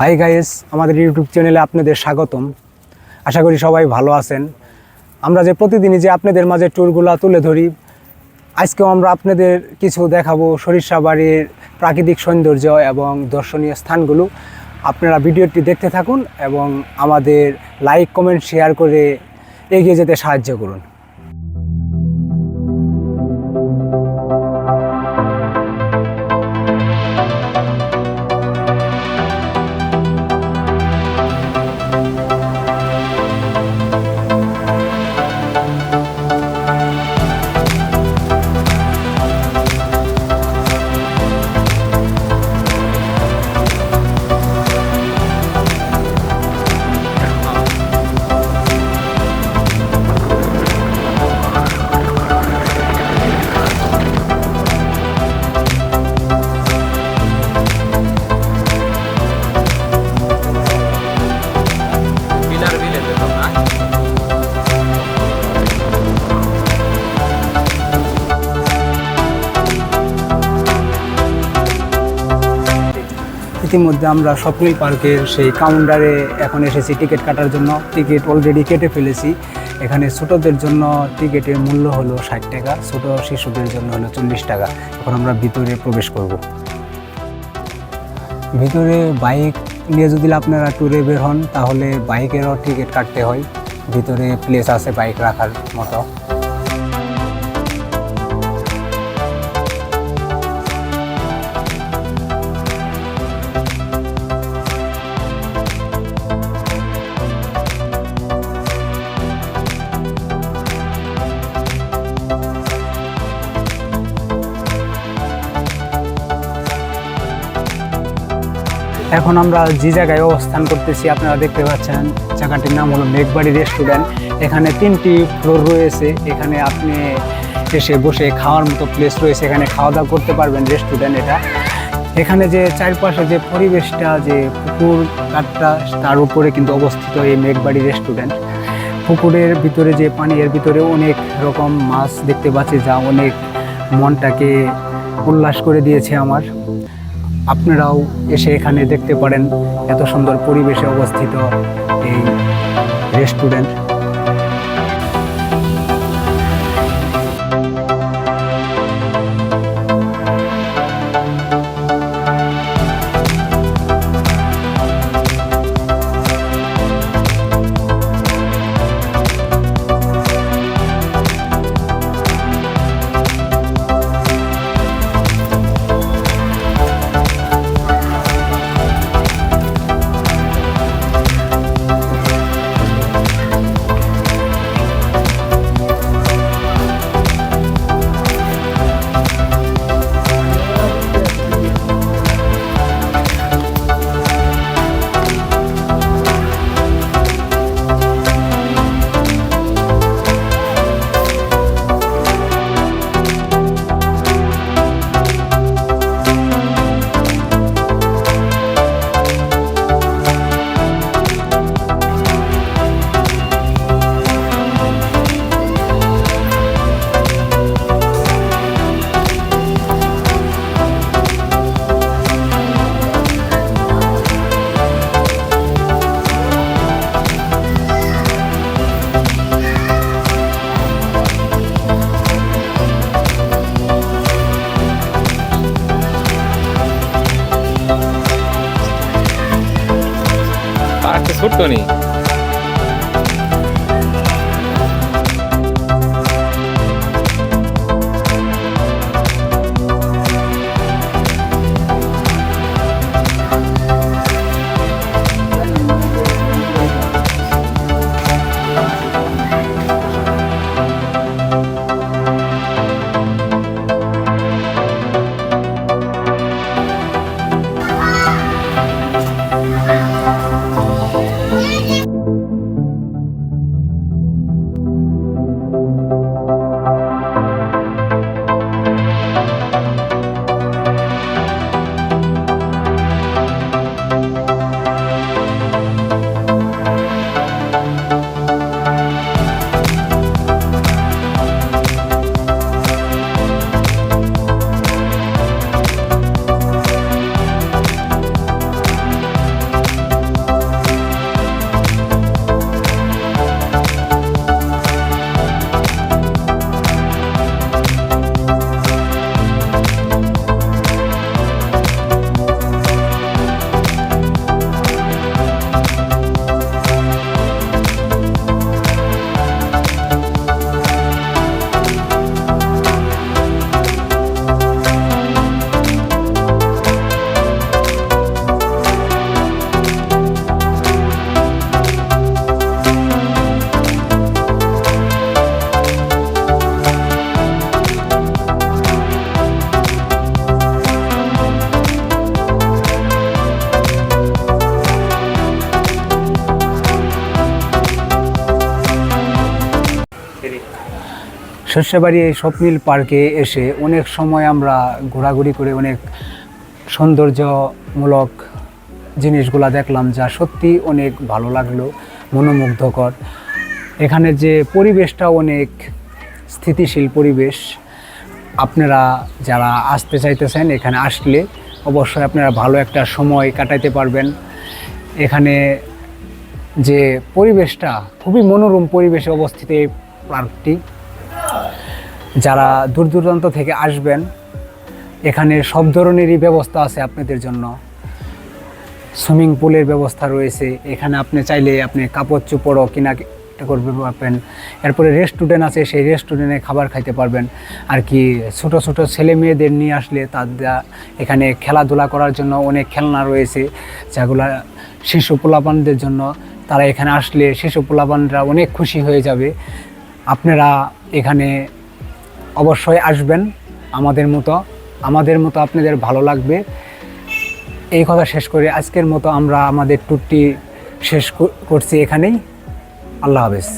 Hi guys, আমাদের YouTube চ্যানেলে আপনাদের স্বাগতম। আশা করি সবাই ভালো আছেন। আমরা যে প্রতিদিনই যে আপনাদের মাঝে ট্যুরগুলো তুলে ধরি, আজকেও আমরা আপনাদের কিছু দেখাবো সরিষাবাড়ির প্রাকৃতিক সৌন্দর্য এবং দর্শনীয় স্থানগুলো। আপনারা ভিডিওটি দেখতে থাকুন এবং আমাদের লাইক, কমেন্ট, শেয়ার করে এগিয়ে যেতে সাহায্য করুন। ইতিমধ্যে আমরা স্বপ্নিল পার্কের সেই কাউন্টারে এখন এসেছি টিকিট কাটার জন্য। টিকিট অলরেডি কেটে ফেলেছি। এখানে ছোটদের জন্য টিকিটের মূল্য হলো 60 টাকা, ছোট শিশুদের জন্য হলো 40 টাকা। এখন আমরা ভিতরে প্রবেশ করব। ভিতরে বাইক নিয়ে যদি আপনারা ট্যুরে বের হন তাহলে বাইকেরও টিকিট কাটতে হয়। ভিতরে প্লেস আছে বাইক রাখার মতো। এখন আমরা যে জায়গায় অবস্থান করতেছি আপনারা দেখতে পাচ্ছেন, জায়গাটির নাম হলো মেঘবাড়ি রেস্টুরেন্ট। এখানে 3টি ফ্লোর রয়েছে। এখানে আপনি এসে বসে খাওয়ার মতো প্লেস রয়েছে, এখানে খাওয়া দাওয়া করতে পারবেন। রেস্টুরেন্ট এটা। এখানে যে চারপাশে যে পরিবেশটা, যে পুকুর ঘাটটা, তার উপরে কিন্তু অবস্থিত এই মেঘবাড়ি রেস্টুরেন্ট। পুকুরের ভিতরে যে পানি, এর ভিতরে অনেক রকম মাছ দেখতে পাচ্ছি, যা অনেক মনটাকে উল্লাস করে দিয়েছে আমার। আপনারাও এসে এখানে দেখতে পারেন এত সুন্দর পরিবেশে অবস্থিত এই রেস্টুরেন্ট। ছোট্ট নেই। শস্যবাড়ি এই স্বপ্নিল পার্কে এসে অনেক সময় আমরা ঘোরাঘুরি করে অনেক সৌন্দর্যমূলক জিনিসগুলো দেখলাম, যা সত্যি অনেক ভালো লাগলো, মনোমুগ্ধকর। এখানে যে পরিবেশটা অনেক স্থিতিশীল পরিবেশ। আপনারা যারা আসতে চাইতেছেন এখানে আসলে অবশ্যই আপনারা ভালো একটা সময় কাটাইতে পারবেন। এখানে যে পরিবেশটা খুবই মনোরম পরিবেশে অবস্থিত এই পার্কটি। যারা দূর দূরান্ত থেকে আসবেন এখানে সব ধরনেরই ব্যবস্থা আছে আপনাদের জন্য। সুইমিং পুলের ব্যবস্থা রয়েছে, এখানে আপনি চাইলে আপনি কাপড় চোপড়ও কিনা করতে পারবেন। এরপরে রেস্টুরেন্ট আছে, সেই রেস্টুরেন্টে খাবার খাইতে পারবেন। আর কি ছোট ছোট ছেলে মেয়েদের নিয়ে আসলে তাদের এখানে খেলাধুলা করার জন্য অনেক খেলনা রয়েছে, যেগুলো শিশু পোলাপানদের জন্য। তারা এখানে আসলে শিশু পোলাপানরা অনেক খুশি হয়ে যাবে। আপনারা এখানে অবশ্যই আসবেন, আমাদের মতো আপনাদের ভালো লাগবে। এই কথা শেষ করে আজকের মতো আমরা আমাদের ট্যুরটি শেষ করছি এখানেই। আল্লাহ হাফেজ।